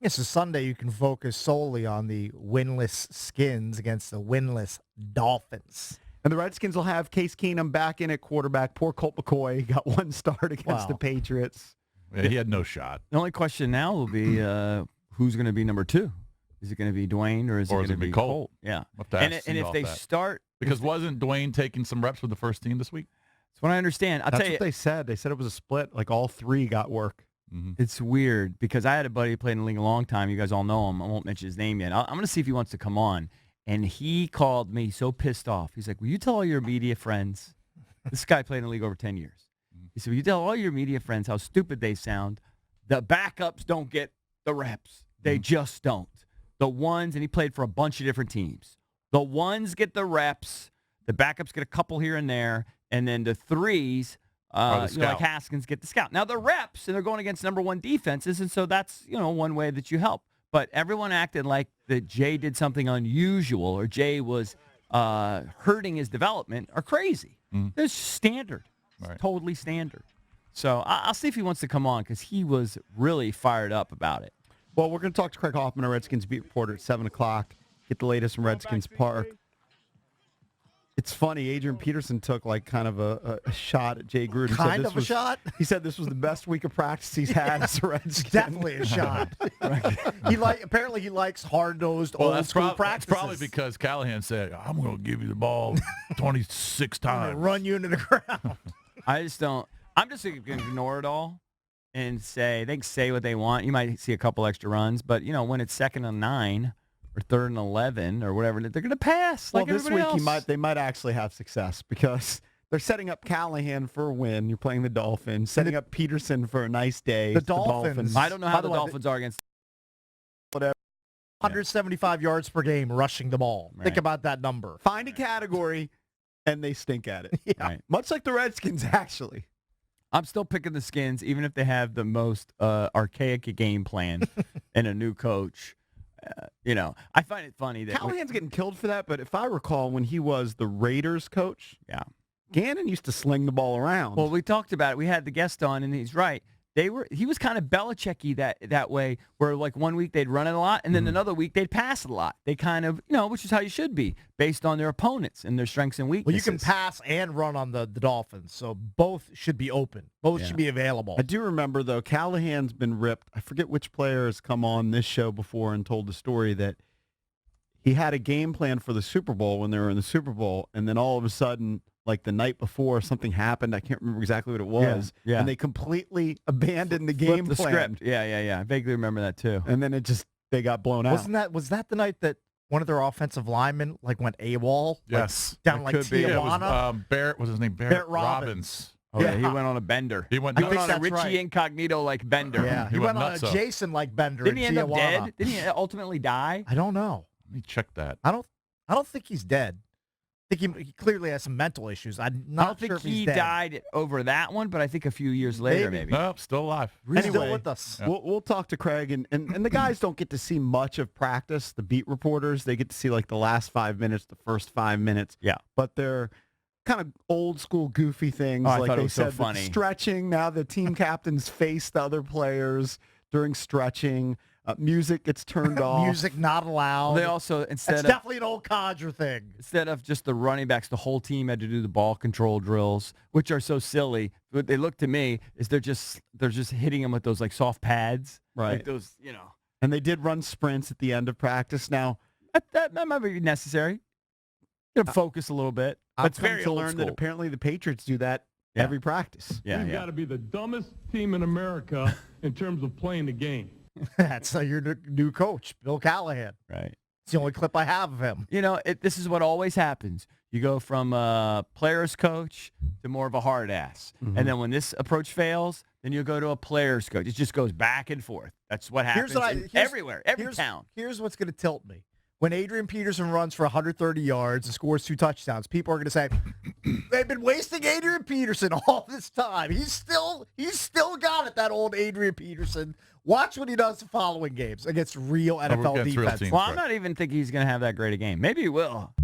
Yeah, so Sunday you can focus solely on the winless Skins against the winless Dolphins. And the Redskins will have Case Keenum back in at quarterback. Poor Colt McCoy got one start against the Patriots. Yeah, he had no shot. The only question now will be who's going to be number 2? Is it going to be Dwayne or is it going to be Colt? Yeah. And if they start... Because wasn't Dwayne taking some reps with the first team this week? That's what I understand. That's what they said. They said it was a split. Like all 3 got work. Mm-hmm. It's weird because I had a buddy who played in the league a long time. You guys all know him. I won't mention his name yet. I'm going to see if he wants to come on. And he called me so pissed off. He's like, will you tell all your media friends? This guy played in the league over 10 years. He said, will you tell all your media friends how stupid they sound? The backups don't get the reps. They just don't. The ones, and he played for a bunch of different teams. The ones get the reps. The backups get a couple here and there. And then the 3s, like Haskins, get the scout. Now, the reps, and they're going against number 1 defenses, and so that's, one way that you help. But everyone acted like that Jay did something unusual or Jay was hurting his development are crazy. It's standard. It's totally standard. So I'll see if he wants to come on because he was really fired up about it. Well, we're going to talk to Craig Hoffman, our Redskins beat reporter, at 7 o'clock. Get the latest from Redskins Park. It's funny. Adrian Peterson took like kind of a shot at Jay Gruden. Kind of a shot? He said this was the best week of practice he's had as a Redskin. Definitely a shot. Apparently he likes hard-nosed old school practices. That's probably because Callahan said, I'm going to give you the ball 26 times. Run you into the ground. I'm just going to ignore it all and say, they can say what they want. You might see a couple extra runs, but, when it's 2nd and 9 or 3rd and 11 or whatever, they're going to pass like everybody else. This week they might actually have success because they're setting up Callahan for a win. You're playing the Dolphins. Setting up Peterson for a nice day. The Dolphins. I don't know how the Dolphins are against. 175 yards per game rushing the ball. Right. Think about that number. Find a category, and they stink at it. Yeah. Right. Much like the Redskins, actually. I'm still picking the Skins, even if they have the most archaic game plan and a new coach. I find it funny that Callahan's getting killed for that, but if I recall, when he was the Raiders coach, yeah, Gannon used to sling the ball around. Well, we talked about it. We had the guest on, and he's right. He was kind of Belichick-y that way, where like one week they'd run it a lot, and then another week they'd pass it a lot. They kind of, which is how you should be, based on their opponents and their strengths and weaknesses. Well, you can pass and run on the Dolphins, so both should be open. Both should be available. I do remember, though, Callahan's been ripped. I forget which player has come on this show before and told the story that he had a game plan for the Super Bowl when they were in the Super Bowl, and then all of a sudden, like the night before, something happened. I can't remember exactly what it was. Yeah. And they completely abandoned the game plan. Script. Yeah. I vaguely remember that too. And then they got blown out. Was that the night that one of their offensive linemen went AWOL? Yes. Down like Tijuana? Yeah, it was, Barrett, what's his name? Barrett Robbins. Oh, yeah, he went on a bender. He went on a Richie Incognito like bender. Yeah, he went on a Jason like bender. Didn't he end up Tijuana. dead? Didn't he ultimately die? I don't know. Let me check that. I don't think he's dead. I think he clearly has some mental issues. I'm not sure if he's dead. I don't think he died over that one, but I think a few years later, maybe. No, still alive. Anyway, still with us. Yeah. We'll talk to Craig, and the guys don't get to see much of practice. The beat reporters, they get to see like the last 5 minutes, the first 5 minutes. Yeah. But they're kind of old school goofy things. I like thought it they was so said, funny. Stretching. Now the team captains face the other players during stretching. Music gets turned off. Music not allowed. They also, It's definitely an old codger thing. Instead of just the running backs, the whole team had to do the ball control drills, which are so silly. What they look to me is they're just hitting them with those like soft pads. Right. Like those, And they did run sprints at the end of practice. Now, that might be necessary. Focus a little bit. I've It's very come to old learn school. that apparently the Patriots do that every practice. Yeah, You've got to be the dumbest team in America in terms of playing the game. That's your new coach, Bill Callahan. Right. It's the only clip I have of him. This is what always happens. You go from a player's coach to more of a hard ass. And then when this approach fails, then you go to a player's coach. It just goes back and forth. That's what happens everywhere, every town. Here's what's going to tilt me. When Adrian Peterson runs for 130 yards and scores 2 touchdowns, people are going to say, they've been wasting Adrian Peterson all this time. He's still got it, that old Adrian Peterson. Watch what he does the following games against real NFL defense. Well, I'm not even thinking he's going to have that great a game. Maybe he will.